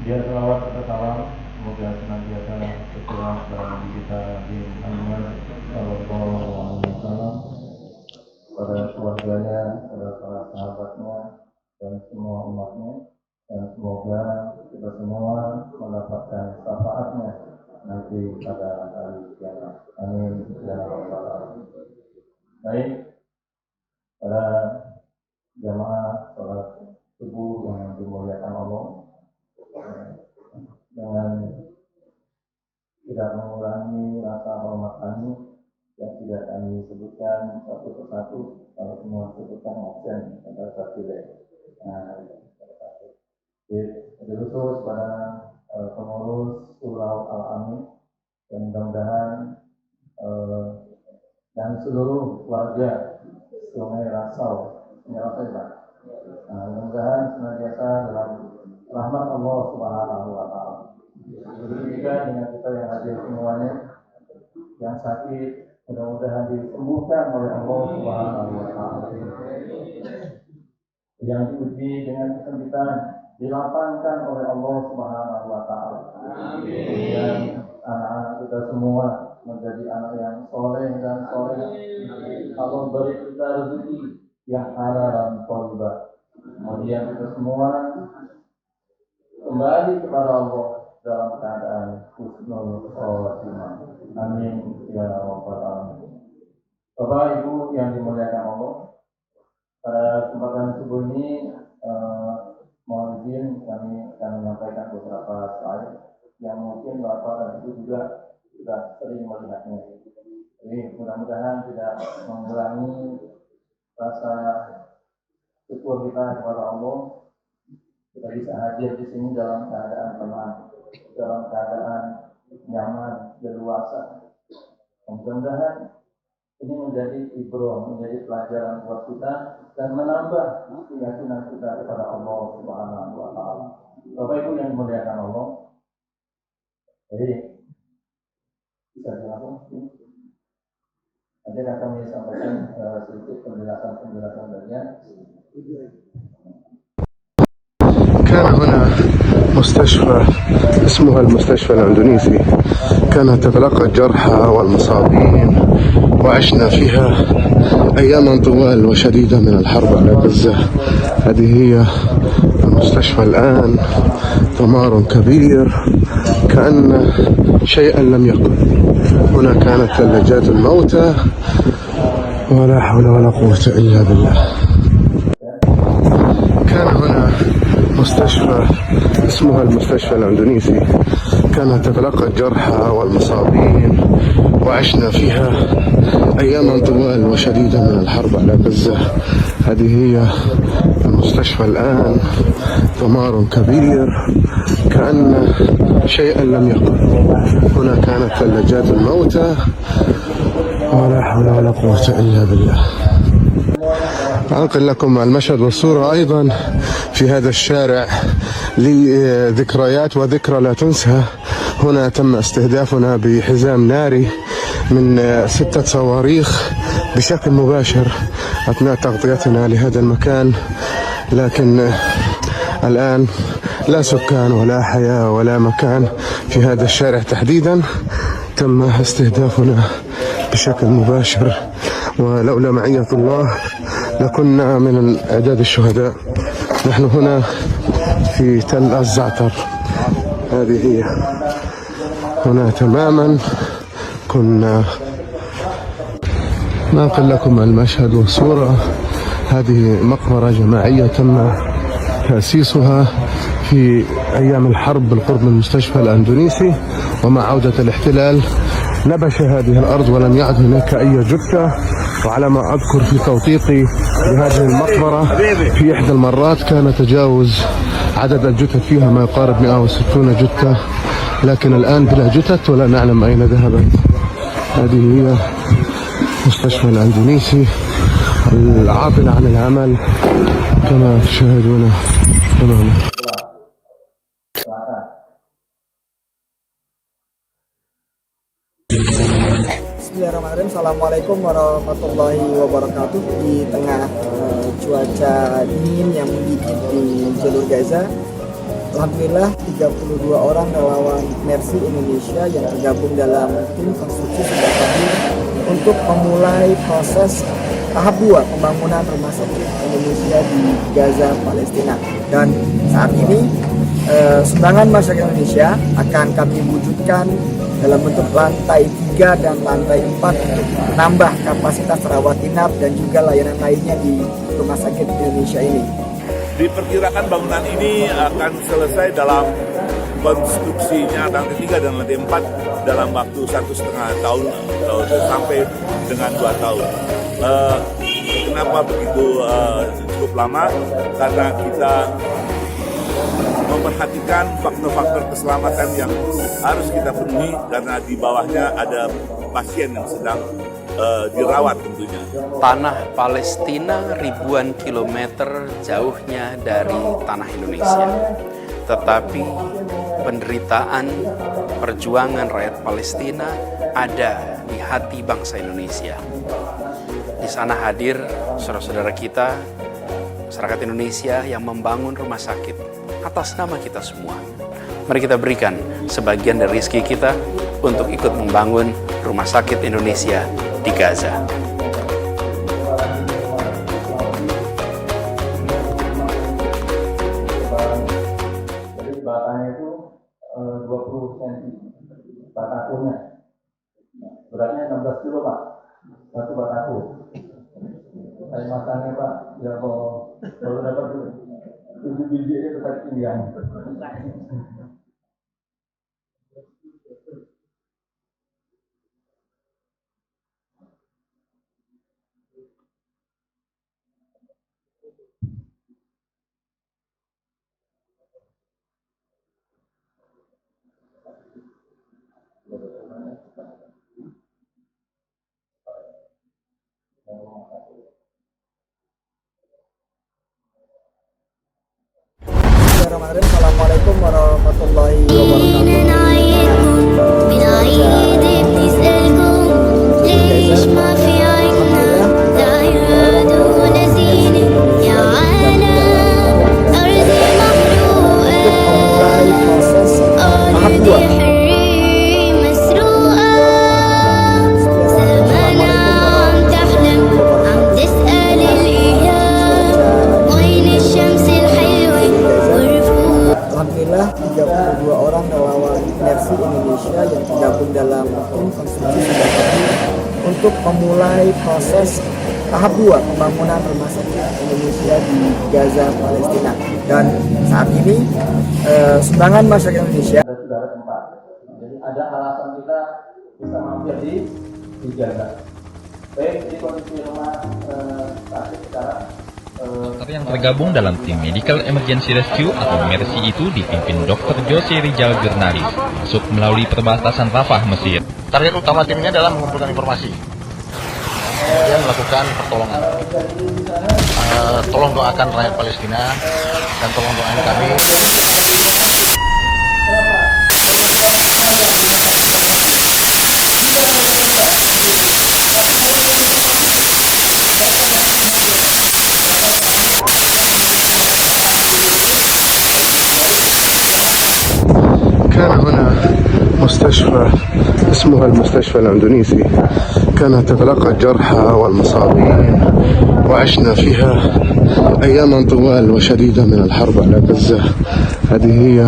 Biar selawat serta salam semoga senantiasa tercurah kepada Nabi kita Nabi Muhammad Sallallahu Alaihi Wasallam, pada keluarganya, pada para sahabatnya, dan semua umatnya, dan semoga kita semua mendapatkan syafaatnya nanti pada hari kiamat. Amin ya rabbal alamin. Baik, para jamaah sholat subuh yang dimuliakan Allah, dengan tidak mengurangi rasa hormat kami yang tidak kami sebutkan satu persatu, kalau semua sebutkan absen pada saat tidak. Jadi khusus pada pengurus Surau Al-Amin, dan mudah-mudahan dan seluruh warga Sungai Rasau, mudah-mudahan senantiasa dalam rahmat Allah Subhanahu wa Ta'ala. Begitu juga dengan kita yang hadir semuanya, yang sakit mudah-mudahan disembuhkan oleh Allah Subhanahu wa Ta'ala. Yang diuji dengan kesempitan dilapangkan oleh Allah Subhanahu wa Ta'ala. Dan anak-anak kita semua menjadi anak yang soleh dan soleh. Allah beri kita rezeki yang halal dan thayyibah. Kemudian kita semua kembali kepada Allah dalam keadaan husnul khotimah. Amin ya rabbal alamin. Bapak Ibu yang dimuliakan Allah, pada kesempatan subuh ini mohon izin kami akan menyampaikan beberapa slide yang mungkin Bapak dan Ibu juga sudah sering melihatnya. Jadi mudah-mudahan tidak mengurangi rasa syukur kita kepada Allah. Kita bisa hadir di sini dalam keadaan tenang, dalam keadaan nyaman, leluasa. Mudah-mudahan ini menjadi ibrah, menjadi pelajaran buat kita dan menambah keyakinan kita kepada Allah Subhanahu wa Ta'ala. Bapak Ibu yang dimuliakan Allah, jadi bisa dilakukan. Nanti akan kami sampaikan sedikit penjelasan darinya. كان هنا مستشفى اسمها المستشفى الأندونيسي، كانت تتلقى الجرحى والمصابين، وعشنا فيها أياما طوال وشديدة من الحرب على غزة. هذه هي المستشفى الآن، دمار كبير كأن شيئا لم يكن. هنا كانت ثلاجات الموتى، ولا حول ولا قوة إلا بالله. كان هنا مستشفى اسمها المستشفى الأندونيسي، كانت تتلقى الجرحى والمصابين، وعشنا فيها أياما طوال وشديدة من الحرب على غزة. هذه هي المستشفى الآن، دمار كبير كأن شيئا لم يكن. هنا كانت ثلاجات الموتى، ولا حول ولا قوة إلا بالله. أنقل لكم المشهد والصورة أيضا في هذا الشارع لذكريات وذكرى لا تنسى. هنا تم استهدافنا بحزام ناري من 6 صواريخ بشكل مباشر أثناء تغطيتنا لهذا المكان، لكن الآن لا سكان ولا حياة ولا مكان في هذا الشارع تحديدا. تم استهدافنا بشكل مباشر، ولولا معية الله لكنا من أعداد الشهداء. نحن هنا في تل الزعتر، هذه هي هنا تماما كنا. ننقل لكم المشهد والصورة. هذه مقبرة جماعية تم تأسيسها في أيام الحرب بالقرب من المستشفى الأندونيسي، ومع عودة الاحتلال نبش هذه الأرض ولم يعد هناك أي جثة. وعلى ما أذكر في توثيقي لهذه المقبرة في إحدى المرات كان تجاوز عدد الجثث فيها ما يقارب 160 جثة، لكن الآن بلا جثث ولا نعلم أين ذهبت. هذه هي مستشفى الأندونيسي العاطل عن العمل كما تشاهدون تماما. Bismillahirrahmanirrahim. Assalamualaikum warahmatullahi wabarakatuh. Di tengah cuaca dingin yang menggigit di jalur Gaza, Alhamdulillah 32 orang relawan Mercy Indonesia yang tergabung dalam tim konstruksi sudah hadir untuk memulai proses tahap 2 pembangunan rumah sakit Indonesia di Gaza, Palestina. Dan saat ini sumbangan masyarakat Indonesia akan kami wujudkan dalam bentuk lantai 3 dan lantai 4 untuk menambah kapasitas rawat inap dan juga layanan lainnya di rumah sakit Indonesia ini. Diperkirakan bangunan ini akan selesai dalam konstruksinya lantai 3 dan lantai 4 dalam waktu 1,5 tahun sampai dengan 2 tahun. Kenapa begitu cukup lama? Karena kita memperhatikan faktor-faktor keselamatan yang harus kita penuhi karena di bawahnya ada pasien yang sedang dirawat tentunya. Tanah Palestina ribuan kilometer jauhnya dari tanah Indonesia. Tetapi penderitaan perjuangan rakyat Palestina ada di hati bangsa Indonesia. Di sana hadir saudara-saudara kita, masyarakat Indonesia yang membangun rumah sakit atas nama kita semua. Mari kita berikan sebagian dari rezeki kita untuk ikut membangun rumah sakit Indonesia di Gaza. Jadi batanya itu 20 cm batakunya. Beratnya 16 kilo Pak, satu bataku. Saya masangnya Pak, ya kalau dapat 7 biji itu tadi pinggang. Bismillahirrahmanirrahim. Assalamualaikum warahmatullahi Alhamdulillah 32 orang relawan Mercy Indonesia yang tergabung dalam tim konstruksi sudah hadir untuk memulai proses tahap 2 pembangunan rumah sakit Indonesia di Gaza, Palestina. Dan saat ini sumbangan masyarakat Indonesia Sudah ada tempat. Jadi ada alasan kita bisa mampir di Gaza. Baik, di kondisi rumah sakit sekarang. Dokter yang tergabung dalam tim Medical Emergency Rescue atau MERSI itu dipimpin Dr. Jose Rizal Jurnalis, masuk melalui perbatasan Rafah, Mesir. Target utama tim ini adalah mengumpulkan informasi, kemudian melakukan pertolongan. Tolong doakan rakyat Palestina dan tolong doain kami. كان هنا مستشفى اسمها المستشفى الأندونيسي، كانت تتلقى الجرحى والمصابين، وعشنا فيها أياما طوال وشديدة من الحرب على غزة. هذه هي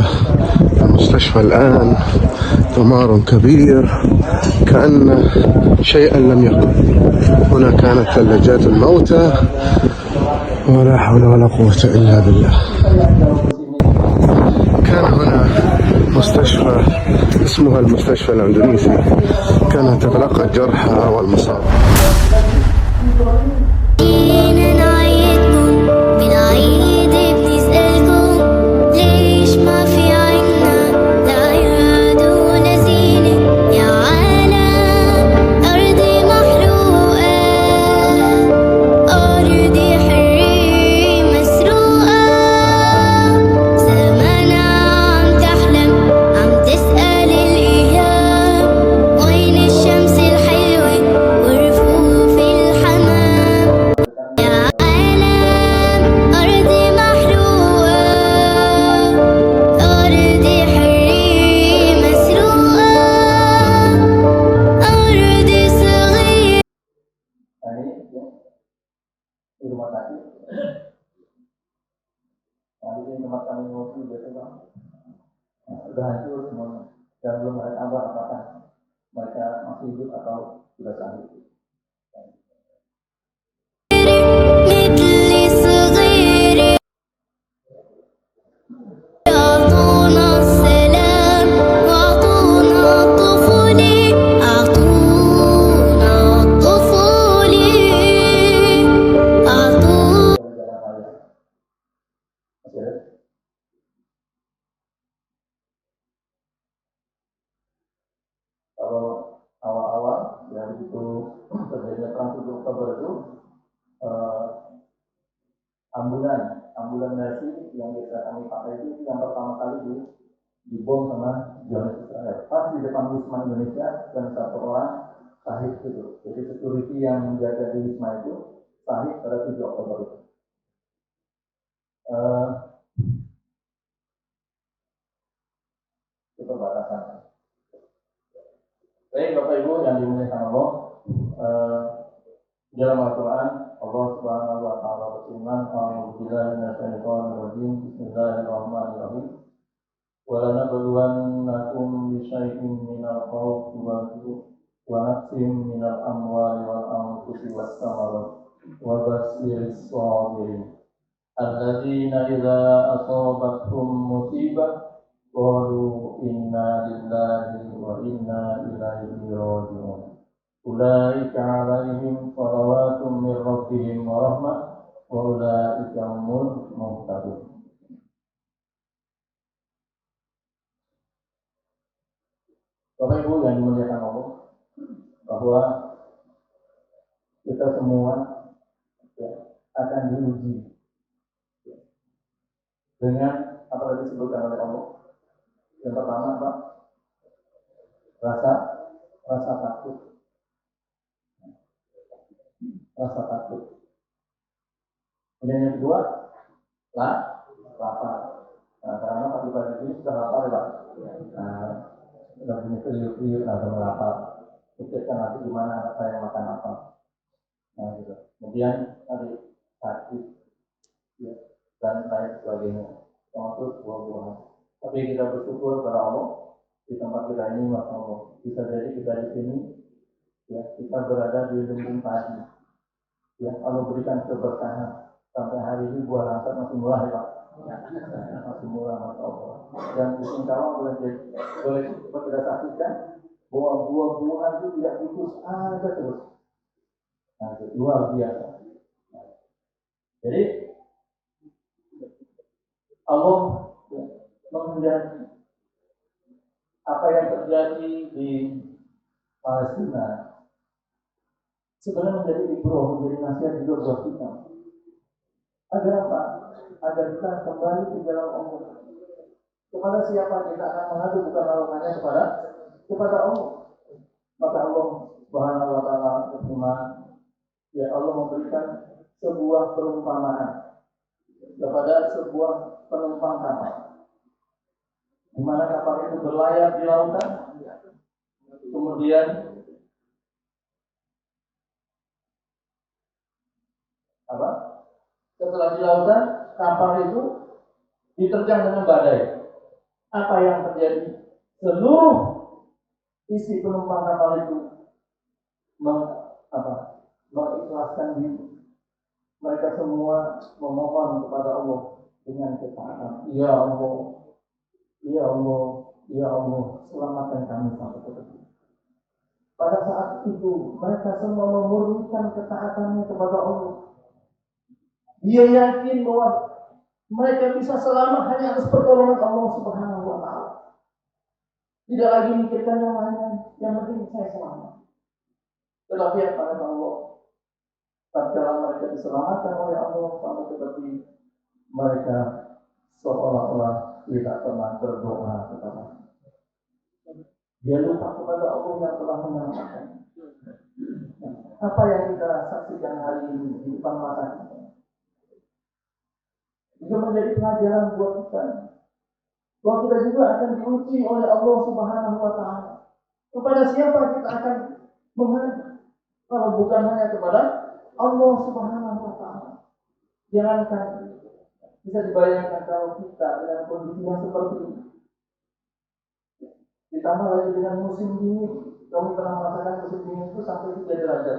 المستشفى الآن، دمار كبير كأن شيئا لم يكن. هنا كانت ثلاجات الموتى، ولا حول ولا قوة إلا بالله. كان هنا مستشفى اسمها المستشفى الأندونيسي، كانت تتلقى الجرحى والمصابين. rumah sakit. Nah, di tempat kami ngopi biasa bang, sudah hancur semuanya. Dan belum ada kabar apakah mereka masih hidup atau sudah sakit. Kalau awal-awal ya begitu terjadinya perang 7 Oktober itu eh, ambulan Mercy yang biasa kami pakai itu yang pertama kali dibom sama Zionis Israel. Pas di depan Wisma Indonesia dan satu orang sahid itu. Jadi security yang menjaga di Wisma itu sahid pada 7 Oktober itu. Itu batasan. Baik Bapak Ibu yang dimuliakan Allah, dalam Al-Quran Allah Subhanahu Wa Taala berfirman, "A'udzubillahi minasyaitonirrajim. Bismillahirrahmanirrahim. Walanabluwannakum bisyai'in minal khawfi wal-ju'i wa naqsin minal amwali wal anfusi was-samarati wa basyiris sabirin alladzina idza asabathum musibah qalu inna lillahi wa inna ilaihi raji'un. Ulaika 'alaihim shalawatun min rabbihim wa rahmah wa ulaika humul muhtadun." Bapak Ibu yang dimuliakan Allah, bahwa kita semua ya, akan diuji dengan apa yang disebutkan oleh Allah. Yang pertama apa? Rasa takut. Rasa takut. Kemudian yang kedua, lapar. Nah, karena pagi-pagi ini sudah lapar ya Pak. Nah, sudah punya kriuk-kriuk, sudah lapar. Pikirkan nanti gimana anak saya makan apa. Nah, gitu. Kemudian tadi sakit, ya, dan lain sebagainya. Termasuk buah-buahan. Tapi kita bersyukur kepada Allah di tempat kita ini, Masya Allah. Bisa jadi kita di sini, ya, kita berada di lumbung padi. Ya, Allah berikan keberkahan. Sampai hari ini buah langka masih murah ya Pak. Masih murah, Masya Allah. Dan di Singkawang boleh kita saksikan bahwa buah-buahan itu tidak putus ada terus. Nah, itu luar biasa. Jadi Allah menghendaki apa yang terjadi di Palestina sebenarnya menjadi ibrah, menjadi nasihat juga buat kita. Agar apa? Agar kita kembali ke jalan Allah. Kepada siapa kita akan mengadu, bukan hanya kepada Allah. Maka Allah Subhanahu Wa Taala berfirman, ya Allah memberikan sebuah perumpamaan kepada sebuah penumpang kapal, di mana kapal itu berlayar di lautan, kemudian apa? Setelah di lautan, kapal itu diterjang dengan badai. Apa yang terjadi? Seluruh isi penumpang kapal itu mengikhlaskan diri. Mereka semua memohon kepada Allah dengan ketaatan. Ya Allah, ya Allah, ya Allah, selamatkan kami sampai ke depan. Pada saat itu mereka semua memurnikan ketaatannya kepada Allah. Dia yakin bahwa mereka bisa selamat hanya atas pertolongan Allah Subhanahu Wa Taala. Tidak lagi mikirkan yang lain, yang penting saya selamat. Tetapi apa kata Allah? Tatkala mereka diselamatkan oleh Allah sampai ke tepi, mereka seolah-olah tidak pernah berdoa kepada Allah. Dia lupa kepada Allah yang telah menyelamatkan. Apa yang kita saksikan hari ini di depan mata kita juga menjadi pelajaran buat kita. Bahwa kita juga akan diuji oleh Allah Subhanahu Wa Taala. Kepada siapa kita akan menghadap? Kalau bukan hanya kepada Allah Subhanahu wa Ta'ala. Jangankan bisa dibayangkan kalau kita dengan kondisi yang seperti ini, ditambah lagi dengan musim dingin. Kami pernah merasakan musim dingin itu sampai 3 derajat.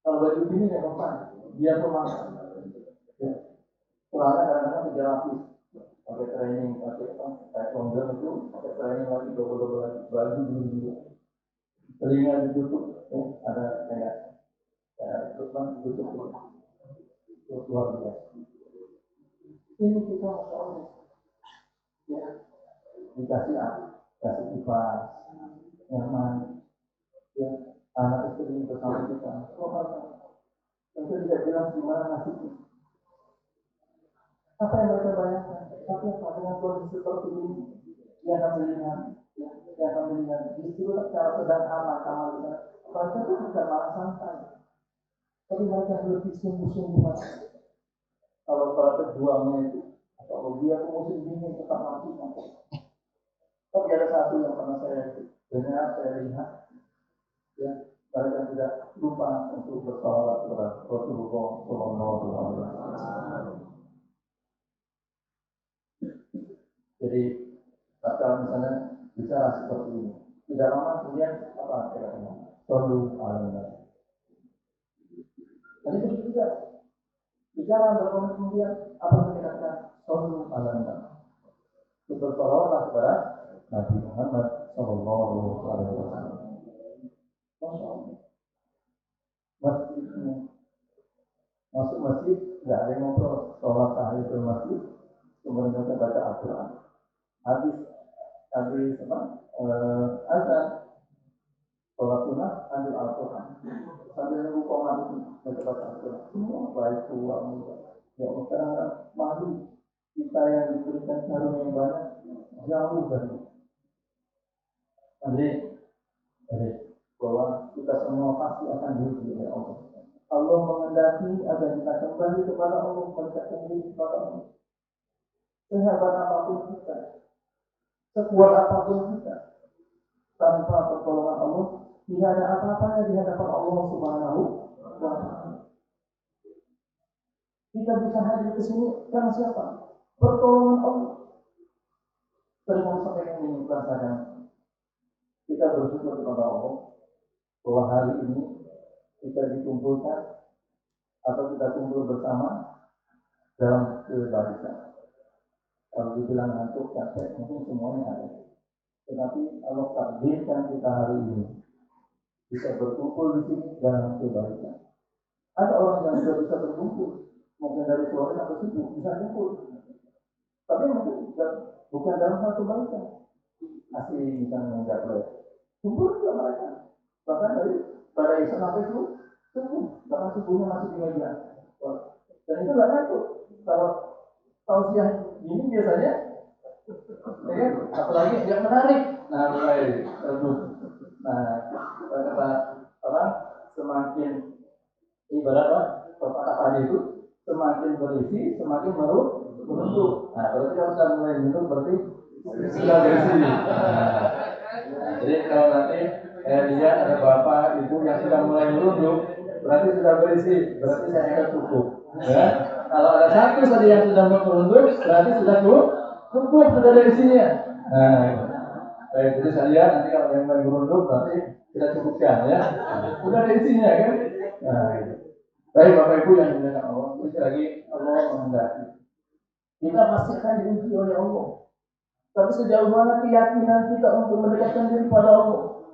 Kalau baju dingin ya memang dia pemanas. Celana kadang-kadang 3 lapis. Pakai training, pakai longer itu, pakai training lagi double lagi baju dingin. Telinga ditutup, ada kayak tutupan ditutup. Luar biasa. Ini kita masya Allah. Ya, dikasih apa? Kasih kipas, nyaman, ya, anak istri bersama kita. Tentu tidak jelas gimana nasibnya. Apa yang mereka bayangkan? Tapi apa dengan kondisi seperti ini? Yang kami lihat, justru secara sedang amal di sana. Mereka itu bukan malah santai, tapi mereka lebih sungguh-sungguh mati. Kalau para pejuangnya itu, kalau dia musim dingin tetap mati. Tapi ada satu yang pernah saya dengar, saya lihat, ya, mereka tidak lupa untuk bersalawat kepada Rasulullah SAW. Jadi, kalau misalnya bicara seperti ini, tidak lama kemudian apa kira-kira? Sallu ala nabi. Jadi begitu juga. Bicara berapa kemudian apa yang dikatakan? Sallu ala nabi. Bersalawatlah kepada Nabi Muhammad Sallallahu Alaihi Wasallam. Masya Allah. Masuk masjid tidak ada yang ngobrol. Sholat tahiyatul masjid, kemudian kita baca Al-Quran. Habis apa? Azan, sholat sunnah, ambil Al-Quran. Sambil nunggu komat itu baca Al-Quran. Semua baik tua muda. Ya Allah, kadang-kadang malu kita yang diberikan karunia yang banyak jauh dari. Jadi bahwa kita semua pasti akan diuji oleh Allah. Allah mengendaki agar kita kembali kepada Allah, mendekatkan diri kepada Allah. Sehebat apapun kita, sekuat apapun kita, tanpa pertolongan Allah, tidak ada apa-apanya di hadapan Allah Subhanahu wa Ta'ala. Kita bisa hadir ke sini karena siapa? Pertolongan Allah. Sering sampai ini merasakan. Kita bersyukur kepada Allah bahwa hari ini kita dikumpulkan atau kita kumpul bersama dalam kebaikan. Kalau dibilang ngantuk, capek, mungkin semuanya ada. Tetapi Allah takdirkan kita hari ini bisa berkumpul di sini dalam kebaikan. Ada orang yang sudah bisa berkumpul, mungkin dari sore atau subuh bisa kumpul. Tapi mungkin bukan dalam satu kebaikan. Masih misalnya enggak boleh. Kumpul juga mereka. Bahkan dari pada Isya sampai subuh, bahkan subuhnya masih di meja. Dan itu nggak ngantuk. Kalau tausiah ini biasanya, ya, apalagi yang menarik. Nah, mulai terus. Nah, kata orang semakin ibarat pepatah tadi itu semakin berisi, semakin merunduk. Nah, kalau kita sudah mulai merunduk berarti sudah berisi. Jadi kalau nanti lihat ada bapak ibu yang sudah mulai merunduk, berarti sudah berisi, berarti saya sudah cukup. Ya. Kalau ada satu tadi yang sudah merunduk, berarti sudah cukup, sudah ada isinya. Nah, jadi saya lihat nanti kalau yang mulai merunduk, berarti kita cukupkan ya. Sudah ada isinya kan? Nah, baik bapak ibu yang dimuliakan Allah, sekali lagi Allah menghendaki. Kita pasti akan diuji oleh Allah. Tapi sejauh mana keyakinan kita untuk mendekatkan diri pada Allah?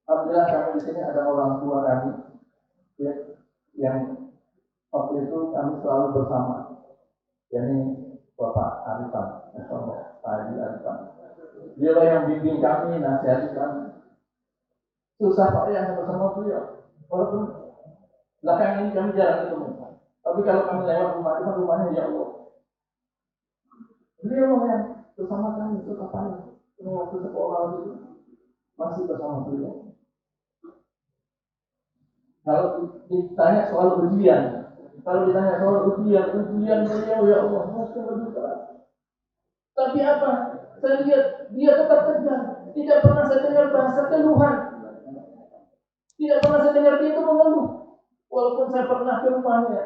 Alhamdulillah kami di sini ada orang tua kami, ya, yang waktu itu kami selalu bersama. Yani Bapak Arifan, Pak Haji Arifan. Dia yang bimbing kami, nasihati kami. Susah Pak yang bersama beliau. Walaupun belakangan ini kami jarang ketemu. Tapi kalau kami lewat rumahnya ya Allah. Beliau yang bersama kami itu kapan? Ini waktu sekolah itu masih bersama beliau. Kalau ditanya soal ujian beliau ya Allah mungkin lebih keras. Tapi apa? Saya lihat dia tetap tegar, tidak pernah saya dengar bahasa keluhan. Tidak pernah saya dengar dia itu mengeluh. Walaupun saya pernah ke rumahnya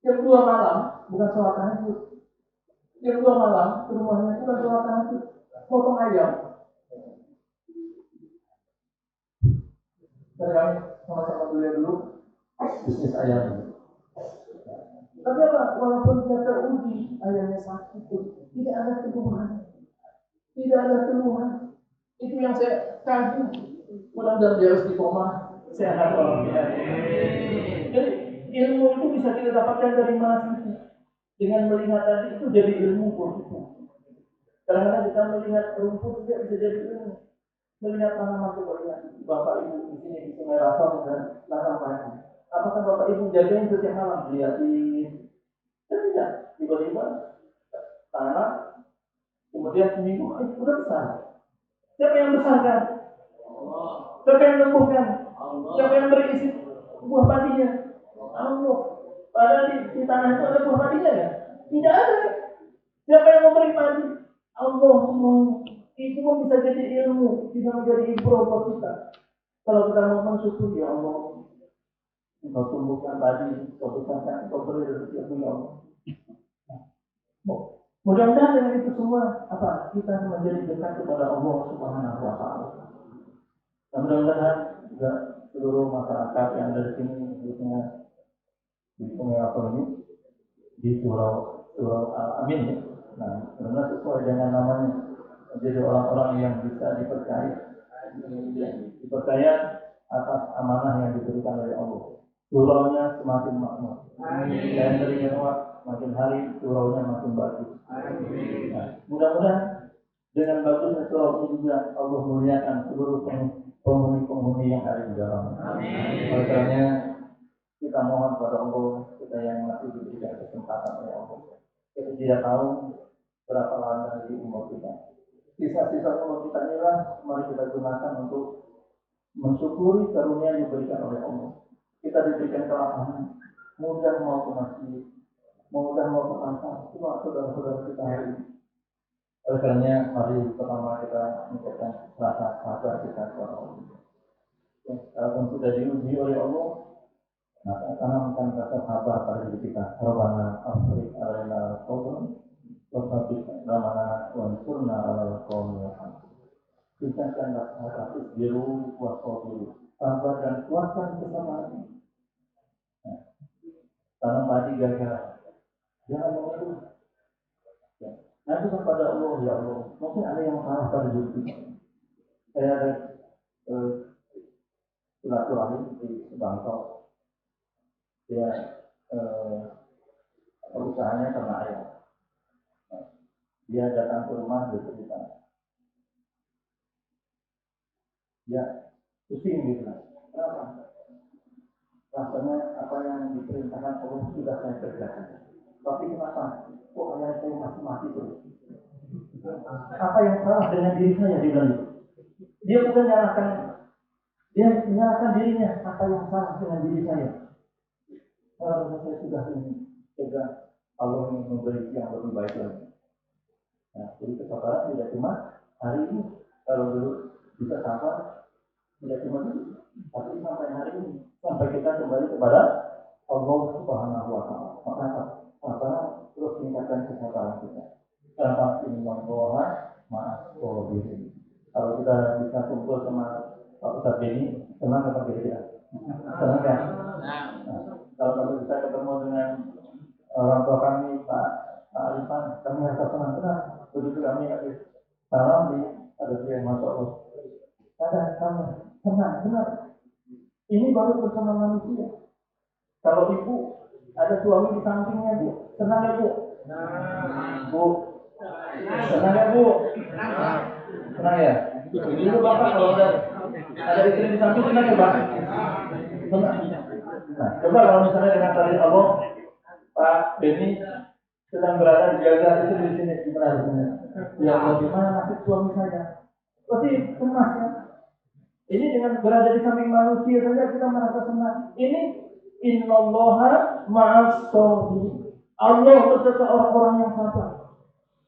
jam 2 malam, bukan sholat tahajud. Jam 2 malam ke rumahnya bukan sholat tahajud, potong ayam. Dan kami sama-sama beliau dulu bisnis ayam. Tapi apa? Walaupun dia teruji ayamnya sakit, tidak ada keluhan. Tidak ada keluhan. Itu yang saya kagum. Mudah-mudahan dia harus dikoma sehat walafiat. Jadi ilmu itu bisa kita dapatkan dari mana saja. Dengan melihat tadi itu jadi ilmu buat kita. Kadang-kadang kita melihat rumput juga bisa jadi ilmu. Melihat tanaman coba Bapak Ibu di sini di Sungai Rasong dan Ladang Padi. Apakah Bapak Ibu jagain setiap malam lihatin? Tidak. Tiba-tiba tanah, kemudian seminggu udah besar. Siapa yang besarkan? Siapa yang tumbuhkan? Siapa yang berisi buah padinya? Allah. Padahal di tanah itu ada buah padinya ya? Tidak ada. Siapa yang memberi padi? Allah semua. Itu pun bisa jadi ilmu, bisa menjadi ibrah buat kita. Kalau kita mau mensyukuri ya Allah, Engkau tumbuhkan padi, Engkau besarkan, Engkau beri rezeki ya Allah. Mudah-mudahan dengan itu semua kita menjadi dekat kepada Allah Subhanahu wa Ta'ala. Dan mudah-mudahan juga seluruh masyarakat yang ada di sini, khususnya di Sungai Rasong ini, di Surau Al-Amin ya. Nah, benar sesuai dengan namanya, menjadi orang-orang yang bisa dipercaya atas amanah yang diberikan oleh Allah. Suraunya semakin makmur. Dan dari makin hari suraunya makin bagus. Nah, mudah-mudahan dengan bagusnya surau ini juga Allah muliakan seluruh penghuni-penghuni yang ada di dalamnya. Oleh karenanya kita mohon pada Allah, kita yang masih diberikan kesempatan oleh Allah. Kita tidak tahu berapa lama di umur kita. Sisa-sisa umur kita inilah mari kita gunakan untuk mensyukuri karunia yang diberikan oleh Allah. Kita diberikan kelapangan, mudah mau ke masjid, mudah mau ke pasar, cuma saudara-saudara kita hari ini. Oleh karenanya, mari pertama kita mengucapkan rasa sabar kita kepada Allah. Kalau sudah diuji oleh Allah, maka tanamkan rasa sabar pada diri kita. Rabbana afriq alaina sabran wa tsabbit aqdamana wansurna 'alal qawmil kafirin. Tingkatkanlah rasa isbiru wa sabiru. Sabar dan kuatkan kesabaran. Tanam padi gagal, jangan mengeluh. Nanti kepada Allah, ya Allah, mungkin ada yang salah pada diri kita. Saya ada silaturahim di Bangkok. Dia usahanya kena ayam. Dia datang ke rumah bercerita. Dia pusing gitu. Kenapa? Rasanya apa yang diperintahkan Allah sudah saya kerjakan. Tapi kenapa? Kok ayam saya masih mati terus? Apa yang salah dengan diri saya? Dia bilang gitu. Dia bukan menyalahkan dirinya. Apa yang salah dengan diri saya? Kalau saya sudah ini, juga Allah ingin memberi yang lebih baik lagi. Nah, jadi kesabaran tidak cuma hari ini. Kalau dulu bisa sabar, tidak cuma dulu, tapi sampai hari ini, sampai kita kembali kepada Allah Subhanahu wa Ta'ala. Maka sabar terus tingkatkan kesabaran kita. Karena ini membawa maaf diri. Kalau kita bisa kumpul sama Pak Ustadz Beni, senang apa kira-kira? Senang kan? Nah, kalau kami bisa ketemu dengan orang tua kami, Pak Arifan, kami rasa senang. Begitu kami habis salam ada dia yang masuk Allah. Kadang kami senang, benar. Ini baru bersama manusia. Kalau ibu ada suami di sampingnya, Bu, senang ya Bu? Bu, senang ya Bu? Senang ya? Dulu Bapak kalau ada istri di samping senang ya Pak? Senang. Nah, coba kalau misalnya dengan tadi Allah, Pak Beni sedang berada di jaga istri di sini, gimana rasanya? Ya Allah, gimana nasib suami saya? Pasti cemas ya. Ini dengan berada di samping manusia saja kita merasa senang. Ini innallaha ma'as sabirin. Allah beserta orang-orang yang sabar.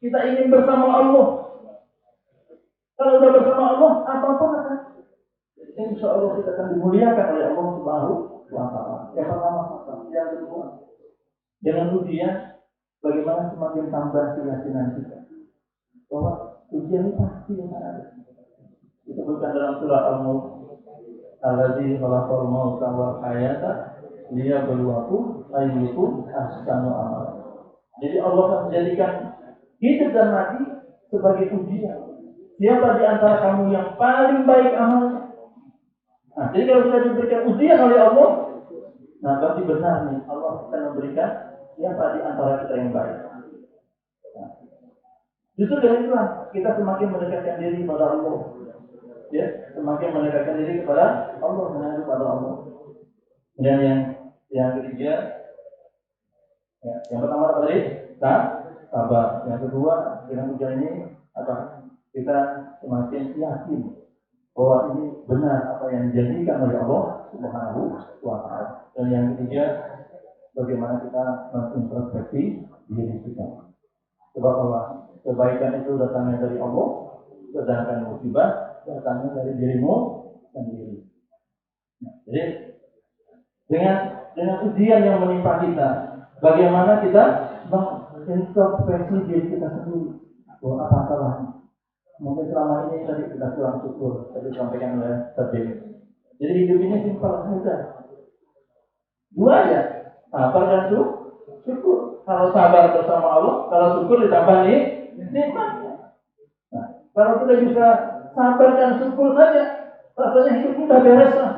Kita ingin bersama Allah. Kalau sudah bersama Allah, apapun akan insya Allah kita akan dimuliakan oleh Allah Subhanahu wa Ta'ala. Yang pertama, yang kedua, dengan ujian, bagaimana semakin tambah keyakinan kita bahwa ujian itu pasti ada. Disebutkan dalam surah Al-Mulk, Alladzi khalaqal mauta wal hayata liyabluwakum ayyukum ahsanu amala. Jadi Allah akan menjadikan hidup dan mati sebagai ujian. Siapa di antara kamu yang paling baik amalnya? Nah, jadi kalau kita diberikan ujian oleh Allah, nah berarti benar nih Allah akan memberikan siapa di antara kita yang baik. Nah, justru dari itulah kita semakin mendekatkan diri kepada Allah. Ya, semakin mendekatkan diri kepada Allah, menghadap kepada Allah. Dan yang ketiga, ya, yang pertama tadi, sabar. Yang kedua, dengan ujian ini apa? Kita semakin yakin bahwa ini benar apa yang dijadikan oleh Allah Subhanahu wa Ta'ala. Dan yang ketiga, bagaimana kita mengintrospeksi diri kita. Sebab Allah, kebaikan itu datangnya dari Allah, sedangkan musibah datangnya dari dirimu sendiri. Nah, jadi dengan ujian yang menimpa kita, bagaimana kita mengintrospeksi diri kita sendiri. Bahwa apa salahnya? Mungkin selama ini tadi kita kurang syukur, tadi disampaikan oleh Tadi. Jadi hidup ini simpel, mudah. Dua aja, sabar dan syukur. Kalau sabar bersama Allah, kalau syukur ditambah nikmatnya. Nah, kalau kita bisa sabar dan syukur saja, rasanya hidup kita beres lah.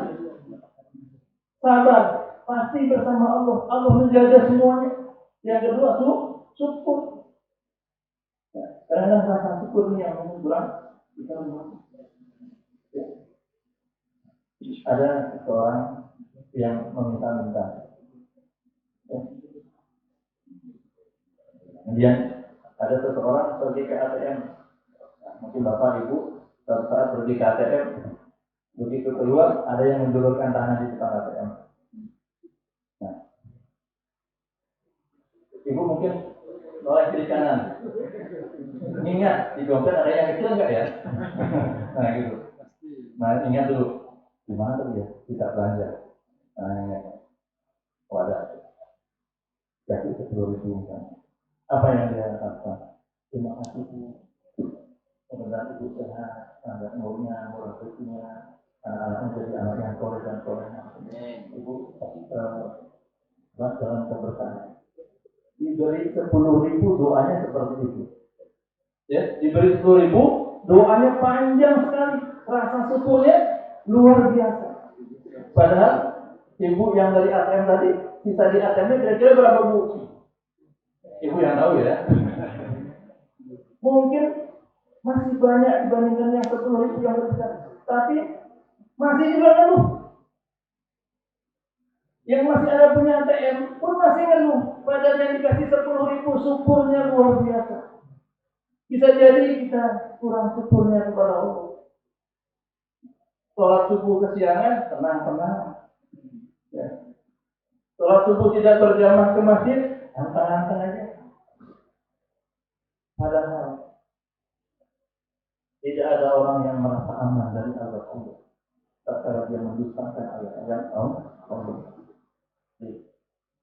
Sabar, pasti bersama Allah. Allah menjaga semuanya. Yang kedua, syukur. Karena rasa syukur ini yang kurang kita lupa. Ada seorang yang meminta-minta. Kemudian ada seseorang pergi ke ATM. Mungkin bapak ibu suatu saat pergi ke ATM, begitu keluar ada yang menjulurkan tangan di depan ATM. Nah, ibu mungkin noleh kiri kanan. Ingat, di dompet ada yang kecil enggak ya? Nah gitu. Nah ingat dulu, gimana tuh ya bisa belanja? Nah ingat, wadah, kasih 10.000 kan? Apa yang dia lakukan? Terima kasih Bu. Semoga ibu sehat, anak umurnya, murah rezekinya, anak-anaknya jadi anak yang soleh dan soleh. Ibu dalam keberkahan. Diberi 10.000 doanya seperti itu. Ya, diberi 10.000 doanya panjang sekali, rasa syukurnya luar biasa. Padahal ibu yang dari ATM tadi, sisa di ATM-nya kira-kira berapa Bu? Ibu yang tahu ya. Mungkin masih banyak dibandingkan yang 10.000 yang berbesar, tapi masih juga ngeluh. Yang masih ada punya ATM pun masih ngeluh. Padahal yang dikasih 10.000 syukurnya luar biasa. Bisa jadi kita kurang syukurnya kepada Allah. Sholat subuh kesiangan, tenang-tenang. Ya. Sholat subuh tidak berjamaah ke masjid, anteng-anteng aja. Padahal tidak ada orang yang merasa aman dari azab Allah. Tatkala dia mendustakan ayat-ayat Allah.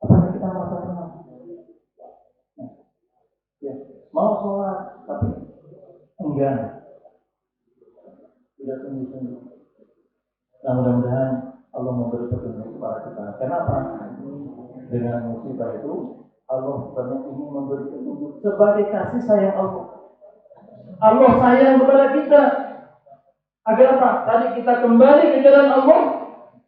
Apakah kita merasa tenang? Ya. Mau sholat, tapi enggak. Tidak sungguh-sungguh. Nah mudah-mudahan Allah memberi petunjuk kepada kita. Kenapa? Dengan musibah itu Allah sebenarnya ingin memberi petunjuk sebagai kasih sayang Allah. Allah sayang kepada kita. Agar apa? Tadi kita kembali ke jalan Allah.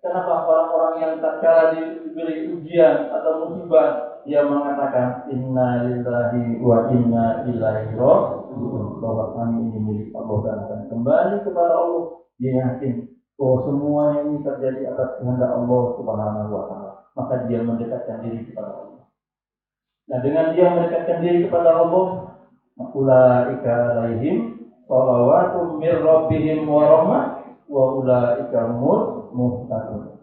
Kenapa orang-orang yang tatkala diberi ujian atau musibah dia mengatakan inna lillahi wa inna ilaihi raji'un, bahwa kami ini milik Allah dan akan kembali kepada Allah. Dia yakin bahwa semuanya ini terjadi atas kehendak Allah Subhanahu wa Ta'ala. Maka dia mendekatkan diri kepada Allah. Nah dengan dia mendekatkan diri kepada Allah, ulaika alaihim shalawatun mir rabbihim wa rahmah wa ulaika humul muhtadun.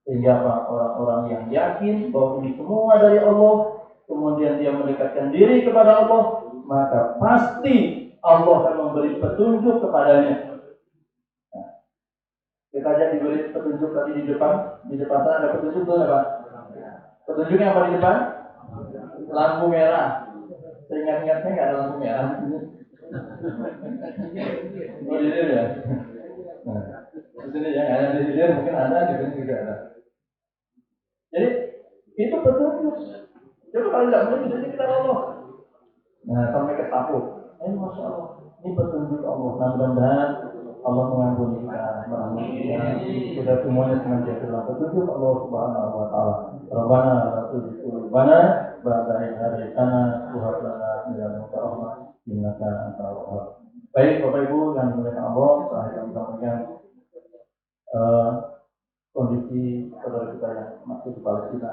Sehingga orang-orang yang yakin bahwa ini semua dari Allah, kemudian dia mendekatkan diri kepada Allah, maka pasti Allah akan memberi petunjuk kepadanya. Nah, Kita aja diberi petunjuk tadi di depan sana ada petunjuk tuh ya Pak. Petunjuknya apa di depan? Lampu merah. Seingat-ingatnya nggak ada lampu merah. Oh di sini ya. Nah, di sini ya, ada di sini mungkin ada, di sini juga ada. Jadi itu petunjuk. Coba kalau nggak boleh di sini kita lolos. Nah sampai ke tapu. Masya Allah. Ini petunjuk Allah. Nah mudah-mudahan Allah mengampuni kita, merahmati kita. Kita semuanya senantiasa dalam petunjuk Allah Subhanahu Wa Taala. Rabbana la tuzigh qulubana ba'da idh hadaytana wa hab lana min ladunka rahmah innaka antal wahhab. Baik Bapak Ibu yang dimuliakan Allah, saya akan sampaikan kondisi saudara kita yang masih di Palestina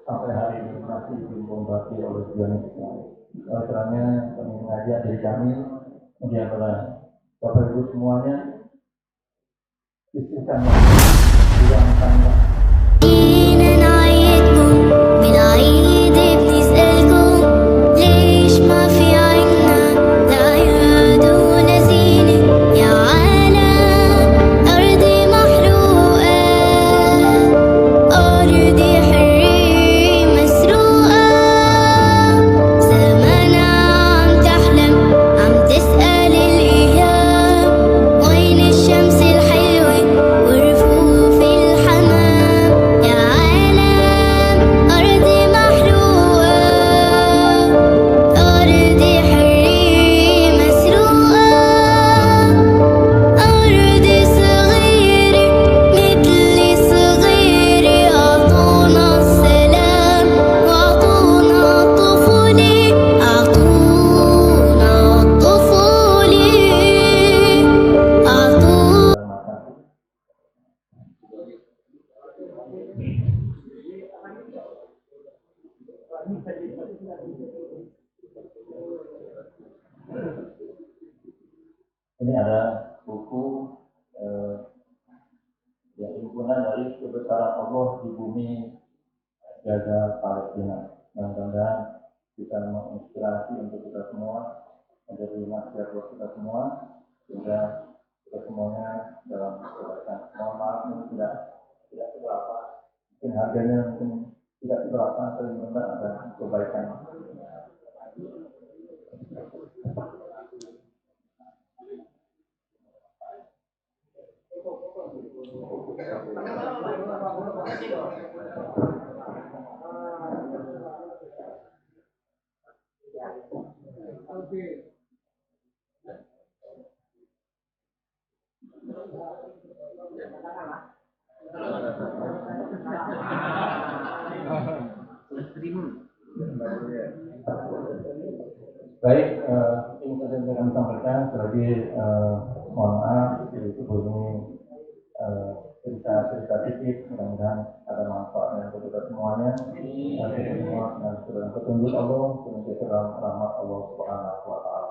sampai hari ini masih dibombardir oleh Zionis. Oleh karenanya kami mengajak diri kami di antara Bapak Ibu semuanya istiqamah dalam tangga. Ini ada buku yang himpunan dari kebesaran Allah di bumi Gaza Palestina. Mudah-mudahan bisa menginspirasi untuk kita semua, menjadi nasihat buat kita semua, sehingga kita semuanya dalam kebaikan. Mohon maaf ini tidak seberapa, mungkin harganya mungkin tidak seberapa, tapi benar ada kebaikan. Baik, ini saja yang kami sampaikan. Sekali mohon maaf sebelum cerita sedikit, mudah-mudahan ada manfaatnya untuk kita semuanya. Dan kita semua dengan petunjuk Allah, petunjuk dalam rahmat Allah Subhanahu Wa Taala.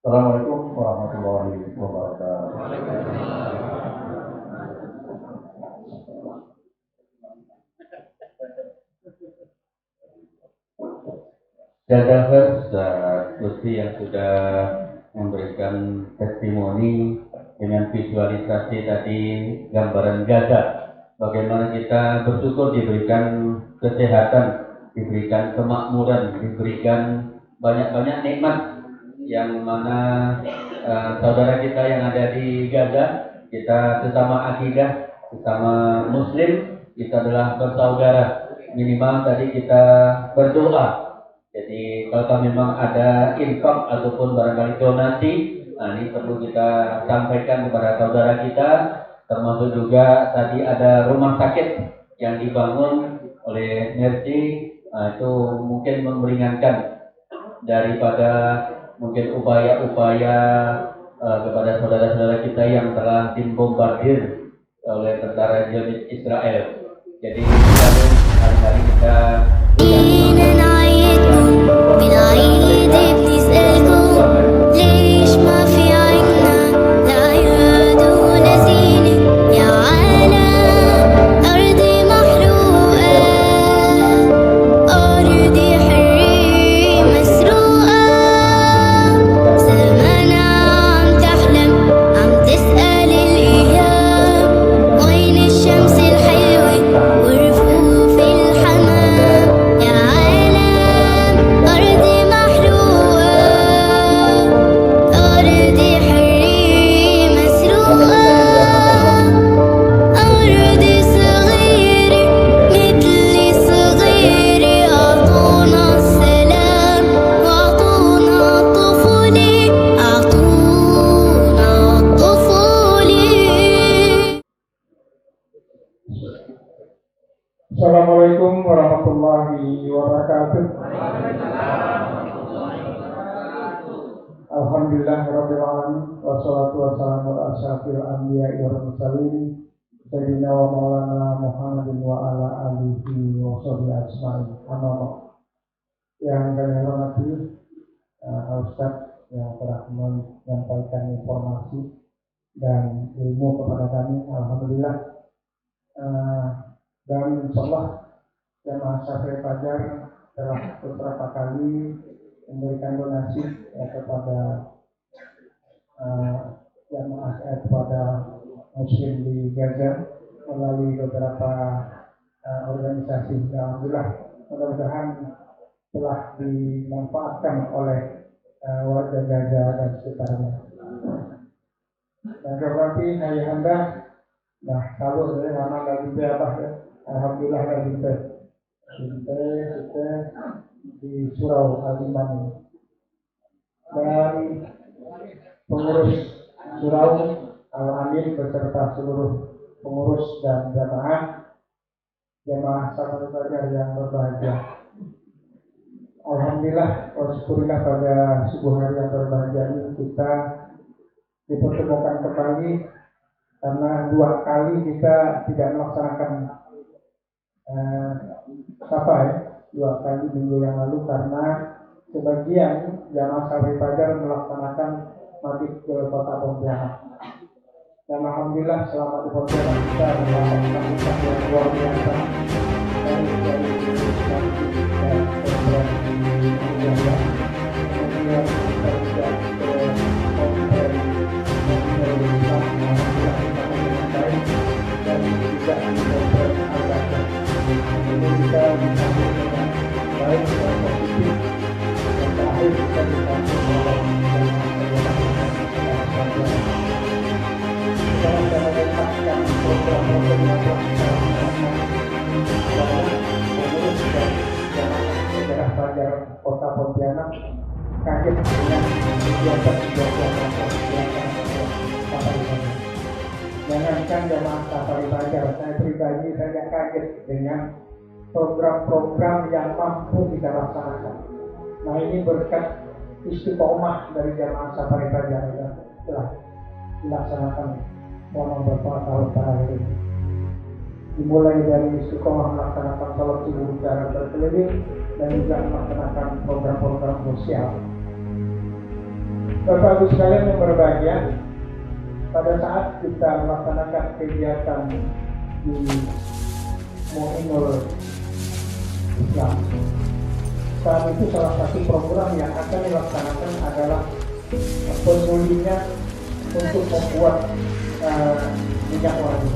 Assalamualaikum warahmatullahi wabarakatuh. Jazakallah Ustaz Lutfi yang sudah memberikan testimoni dengan visualisasi tadi gambaran Gaza. Bagaimana kita bersyukur diberikan kesehatan, diberikan kemakmuran, diberikan banyak-banyak nikmat yang mana saudara kita yang ada di Gaza, kita sesama akidah, sesama muslim, kita adalah bersaudara. Minimal tadi kita berdoa. Jadi kalau memang ada infak ataupun barangkali donasi, nah ini perlu kita sampaikan kepada saudara kita. Termasuk juga tadi ada rumah sakit yang dibangun oleh Mercy, nah, itu mungkin meringankan daripada mungkin upaya-upaya kepada saudara-saudara kita yang telah dibombardir oleh tentara Zionis Israel. Jadi hari-hari kita بالعيد بنسألكم ليش ما في عنا الأعياد ونسينا يا عالم أرضي محروقة أرضي حرية مسروقة زمانها عم تحلم عم تسأل الإيه Assalamualaikum warahmatullahi wabarakatuh. Alhamdulillahirabbil alamin wassalatu wassalamu ala asyrafil anbiya'i wal mursalin sayyidina wa maulana Muhammadin wa ala alihi wa sahbihi ajmain. Amma ba'd. Yang kami hormati Ustaz yang telah menyampaikan informasi dan ilmu kepada kami, alhamdulillah. Dan insyaallah jamaah Syafi'i Fajar telah beberapa kali memberikan donasi kepada jamaah kepada muslim di Gaza melalui beberapa organisasi. Alhamdulillah, mudah-mudahan telah dimanfaatkan oleh warga Gaza dan sekitarnya. Dan berarti hari Anda, nah kalau dari mana lagi berapa ya? Alhamdulillah lagi kita di Surau Al-Iman dan pengurus Surau Al-Amin beserta seluruh pengurus dan jamaah Syafi'i Fajar yang berbahagia. Alhamdulillah, syukurillah pada subuh hari yang berbahagia ini kita dipertemukan kembali karena 2 kali kita tidak melaksanakan sampai 2 kali minggu yang lalu karena sebagian jamaah Syafi'i Fajar melaksanakan maghrib ke kota Pontianak. Dan alhamdulillah selama di Pontianak kita melakukan usaha yang luar biasa dari kemudian kita juga ke dan juga kita bisa baik dan positif dan terakhir kita bisa melakukan program-program yang daerah Fajar Kota Pontianak kaget dengan kegiatan-kegiatan jangankan jamaah Syafi'i Fajar, saya pribadi saja kaget dengan program-program yang mampu kita laksanakan. Nah, ini berkat istiqomah dari jamaah Syafi'i Fajar yang telah dilaksanakan selama beberapa tahun terakhir ini. Dimulai dari istiqomah melaksanakan salat subuh secara berkeliling dan juga melaksanakan program-program sosial. Bapak Ibu sekalian yang berbahagia, pada saat kita melaksanakan kegiatan di Mu'inul Islam, saat itu salah satu program yang akan dilaksanakan adalah penyulingan untuk membuat minyak wangi.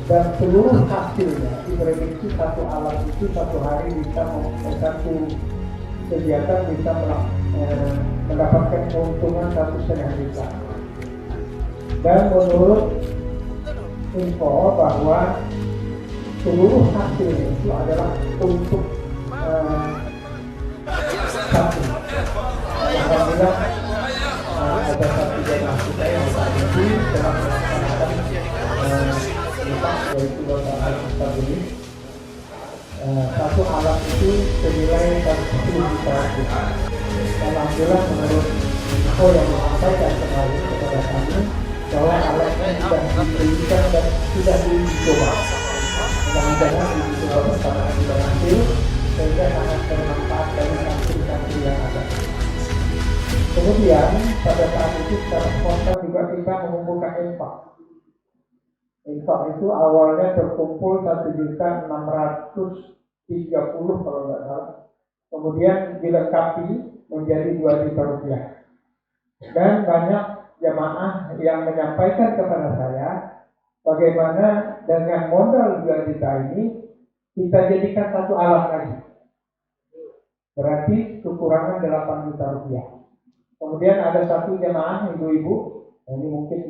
Dan seluruh hasilnya diprediksi satu alat itu satu hari bisa satu kegiatan bisa mendapatkan keuntungan 1,5 juta. Dan menurut info bahwa seluruh hasilnya itu adalah untuk satu. Alhamdulillah ada satu jemaah kita yang saat ini telah melaksanakan lepas yaitu Bapak Al-Mustaqim. Satu alat itu senilai 10 juta rupiah. Alhamdulillah menurut info yang disampaikan kemarin kepada kami bahwa alatnya sudah diberikan dan sudah dicoba. Mudah-mudahan dicoba bersama dengan hasil sehingga sangat bermanfaat dari sanksi-sanksi yang ada. Kemudian pada saat itu secara spontan juga kita mengumpulkan infak. Infak itu awalnya terkumpul 1.630.000 kalau nggak salah. Kemudian dilengkapi menjadi 2 juta rupiah. Dan banyak jamaah yang menyampaikan kepada saya bagaimana dengan modal 2 juta ini kita jadikan satu alat lagi. Berarti kekurangan 8 juta rupiah. Kemudian ada satu jamaah ibu-ibu, ini mungkin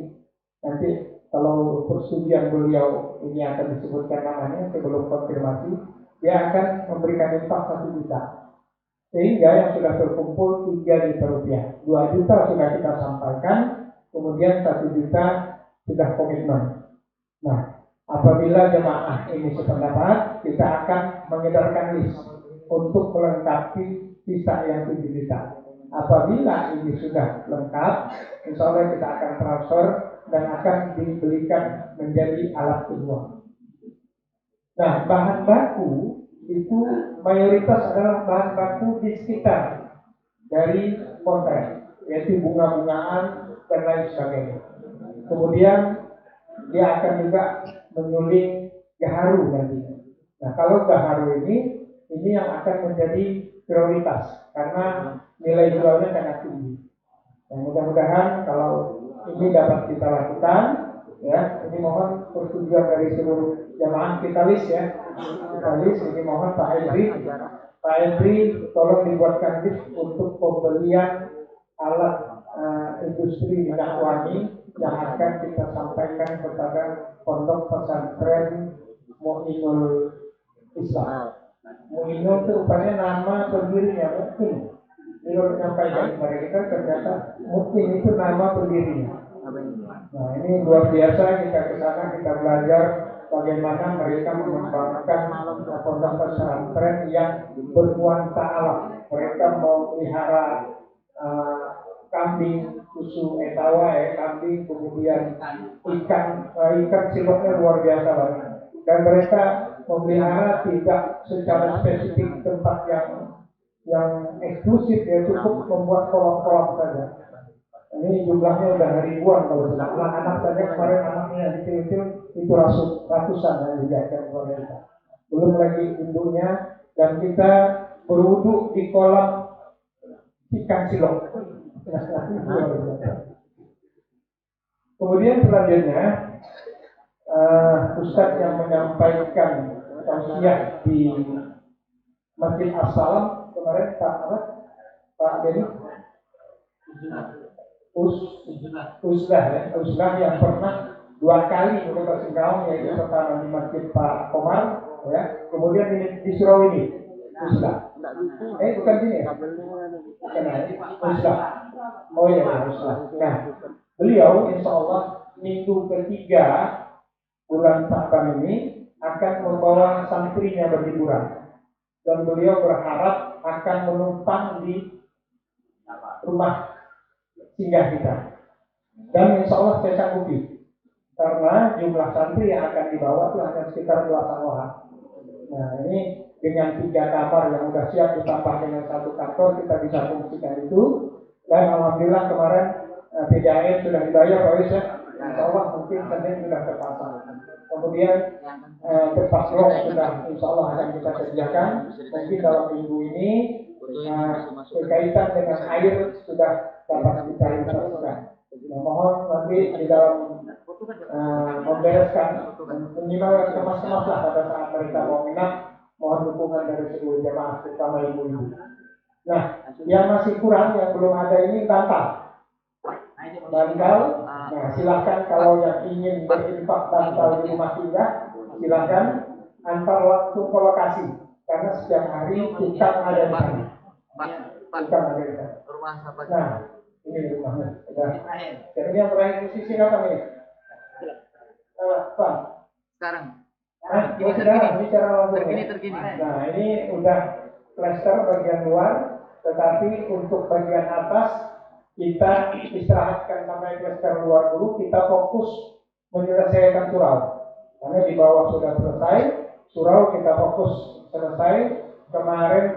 nanti kalau persetujuan beliau ini akan disebutkan namanya sebelum konfirmasi, dia akan memberikan infak 1 juta. Sehingga yang sudah terkumpul 3 juta rupiah. 2 juta sudah kita sampaikan, kemudian 1 juta sudah komitmen. Nah, Apabila jemaah ini sependapat, kita akan mengedarkan list untuk melengkapi sisa yang 7 juta. Apabila ini sudah lengkap, insya Allah kita akan transfer dan akan dibelikan menjadi alat kedua. Nah, bahan baku itu mayoritas adalah bahan baku di sekitar dari kontrak, yaitu bunga-bungaan dan lain sebagainya. Kemudian dia akan juga menyuling gaharu nantinya. Nah, kalau gaharu ini yang akan menjadi prioritas karena nilai jualnya sangat tinggi. Nah, mudah-mudahan kalau ini dapat kita lakukan, ya, ini mohon persetujuan dari seluruh jamaah Kitalis ya. Kitalis ini mohon Pak Edri tolong dibuatkan list untuk pembelian alat industri minyak wangi yang akan kita sampaikan kepada pondok pesantren Mu'inul Islam. Mu'inul itu rupanya nama pendirinya mungkin. Ini menyampaikan kepada kita ternyata mungkin itu nama pendirinya. Nah, ini luar biasa, kita ke sana kita belajar bagaimana mereka mengembangkan pondok pesantren yang bernuansa alam. Mereka memelihara kambing susu etawa kambing, kemudian ikan siloknya luar biasa banget. Dan mereka memelihara tidak secara spesifik tempat yang eksklusif, ya cukup membuat kolam-kolam saja. Ini jumlahnya udah ribuan kalau sudah anak-anak saja kemarin anaknya yang kecil-kecil itu ratusan yang dijaga oleh kita. Belum lagi induknya, dan kita berwudu di kolam ikan silok. Kemudian selanjutnya Ustadz yang menyampaikan tausiah di Masjid As-Salam kemarin Pak Beni Uslah yang pernah 2 kali ke Singkawang, yaitu pertama di Masjid Pak Komar, ya, kemudian di Surau ini Uslah. Bukan sini ya? Uslah. Oh iya, Uslah. Nah, beliau insya Allah minggu ketiga bulan Sa'ban ini akan membawa santrinya berliburan, dan beliau berharap akan menumpang di rumah singgah kita, dan insya Allah saya sanggupi karena jumlah santri yang akan dibawa itu hanya sekitar 2 orang. Nah, ini dengan 3 kamar yang sudah siap ditambah dengan 1 kantor kita bisa fungsikan itu. Dan alhamdulillah kemarin PDAM sudah dibayar Pak Yus ya. Insya Allah mungkin Senin sudah terpasang. Kemudian tempat blok sudah insya Allah akan kita sediakan. Mungkin dalam minggu ini berkaitan dengan air sudah dapat kita realisasikan. Nah, mohon nanti di dalam membereskan minimal kemas-kemas lah pada saat mereka mau minat, mohon dukungan dari seluruh jemaah terutama ibu-ibu. Nah, yang masih kurang, yang belum ada ini bantal. Nah silakan kalau yang ingin berinfak bantal di rumah singgah, silakan antar langsung ke lokasi karena setiap hari tukang ada di sana. Tukang ada di sana. Nah, ini rumahnya. Jadi yang terakhir posisi apa nih? Pak. Sekarang. Ini cara langsung. Terkini. Nah, ini udah plester bagian luar, tetapi untuk bagian atas kita istirahatkan sampai plester luar dulu. Kita fokus menyelesaikan surau. Karena di bawah sudah selesai, surau kita fokus selesai.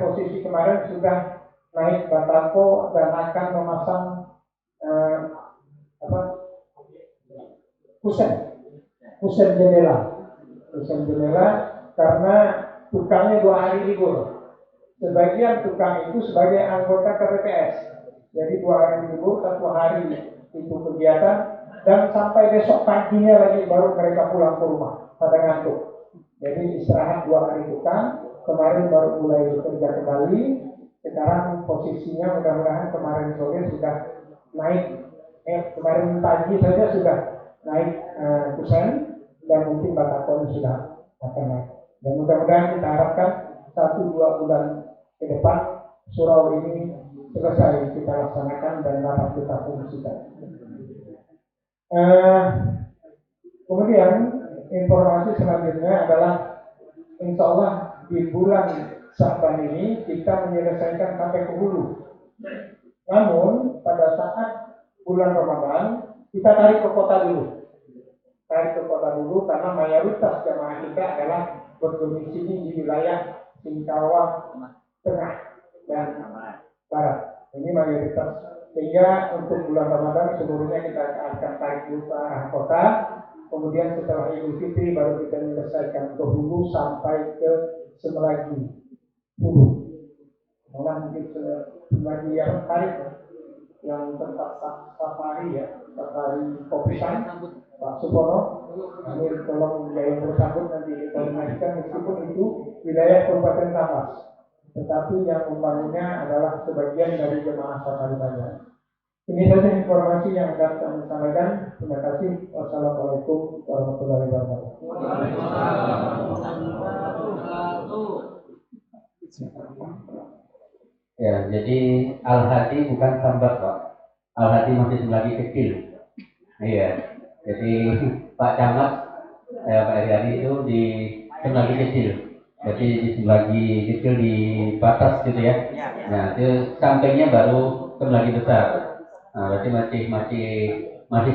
Posisi kemarin sudah naik batako dan akan memasang kusen jendela karena tukangnya 2 hari libur. Sebagian tukang itu sebagai anggota KPPS, jadi 2 hari libur, 1 hari itu kegiatan, dan sampai besok paginya lagi baru mereka pulang ke rumah pada ngantuk. Jadi istirahat 2 hari tukang, kemarin baru mulai bekerja kembali. Sekarang posisinya mudah-mudahan kemarin sore sudah naik, kemarin pagi saja sudah naik kusen, dan mungkin batakonya sudah akan naik. Dan mudah-mudahan kita harapkan 1-2 bulan ke depan surau ini selesai kita laksanakan dan dapat kita fungsikan. Kemudian informasi selanjutnya adalah insya Allah di bulan Sya'ban ini kita menyelesaikan sampai ke hulu. Namun pada saat bulan Ramadan kita tarik ke kota dulu. Tarik ke kota dulu karena mayoritas jamaah kita adalah berdomisili di wilayah Singkawang Tengah dan Barat. Ini mayoritas. Sehingga untuk bulan Ramadan seluruhnya kita akan tarik dulu ke arah kota. Kemudian setelah Idul Fitri baru kita menyelesaikan ke hulu sampai ke Semelagi hulu. Malah mungkin Semelagi yang tarik yang tempat safari ya, safari Kopisan, Pak Supono. Kami tolong yang bersambut nanti dikoordinasikan meskipun itu wilayah Kabupaten Tamas. Tetapi yang membangunnya adalah sebagian dari jemaah safari Banjar. Ini saja informasi yang akan kami sampaikan. Terima kasih. Wassalamualaikum warahmatullahi wabarakatuh. Ya, jadi Al-Hadi bukan sambat, Pak. Al-Hadi masih lagi kecil. Iya. Jadi Pak Camat, Pak Eryadi itu di lagi kecil. Jadi di lagi kecil di batas gitu ya. Nah, itu sampingnya baru lagi besar. Nah, berarti masih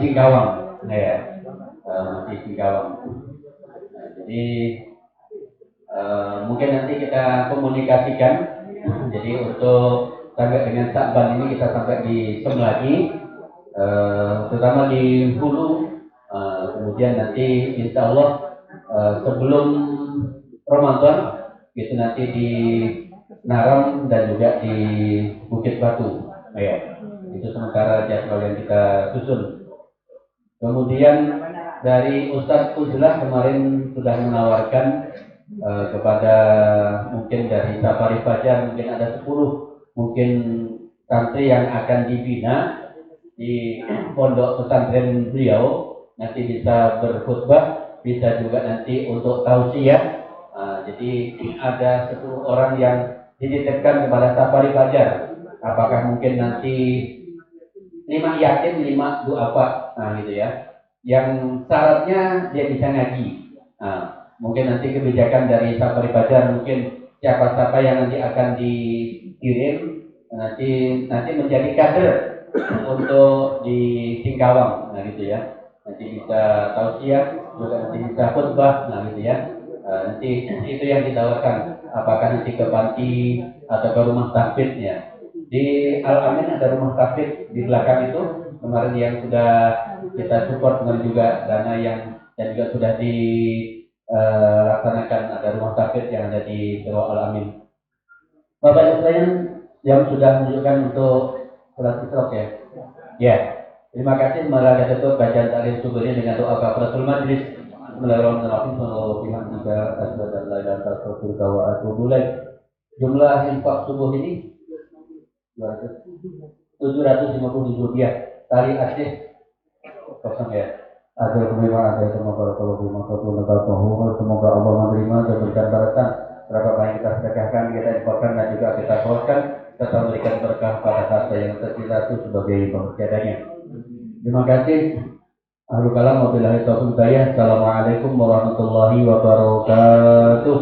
Singkawang, ya, masih Singkawang. Nah, jadi mungkin nanti kita komunikasikan. Jadi untuk sampai dengan Sya'ban ini kita sampai di Semelagi, terutama di hulu. Kemudian nanti Insya Allah sebelum Ramadan itu nanti di Naram dan juga di Bukit Batu, ya. Itu sementara jadwal yang kita susun. Kemudian dari Ustadz Uzlah kemarin sudah menawarkan kepada mungkin dari Safari Fajar mungkin ada 10 mungkin santri yang akan dibina di pondok pesantren beliau, nanti bisa berkhutbah, bisa juga nanti untuk tausiah. Jadi ada 10 orang yang dititipkan kepada Safari Fajar. Apakah mungkin nanti 5 yatim, 5 du'afa, nah gitu ya. Yang syaratnya dia bisa ngaji. Nah, mungkin nanti kebijakan dari Safari Fajar mungkin siapa-siapa yang nanti akan dikirim nanti menjadi kader untuk di Singkawang, nah gitu ya. Nanti bisa tausiah, juga nanti bisa khutbah, nah gitu ya. Nanti itu yang ditawarkan. Apakah nanti ke panti atau ke rumah tahfidznya. Di Al-Amin ada rumah tahfidz di belakang itu kemarin yang sudah kita support dengan juga dana yang dan juga sudah dilaksanakan, ada rumah tahfidz yang ada di Biro Al-Amin. Bapak Ibu sekalian yang sudah menunjukkan untuk sholat isyraq ya. Ya, terima kasih. Mari kita tutup bacaan taklim subuh ini dengan doa kafaratul majlis. Bismillahirrahmanirrahim. Jumlah infak subuh ini 750 rupiah. Tali Aceh kosong ya. Ada kemewahan, ada semoga semoga Allah menerima dan berikan balasan berapa banyak kita sedekahkan, kita infakkan dan juga kita keluarkan, serta memberikan berkah pada harta yang tersisa itu sebagai pemutiadannya. Terima kasih. Ahlul kalam wabillahi taufiq hidayah. Assalamualaikum warahmatullahi wabarakatuh.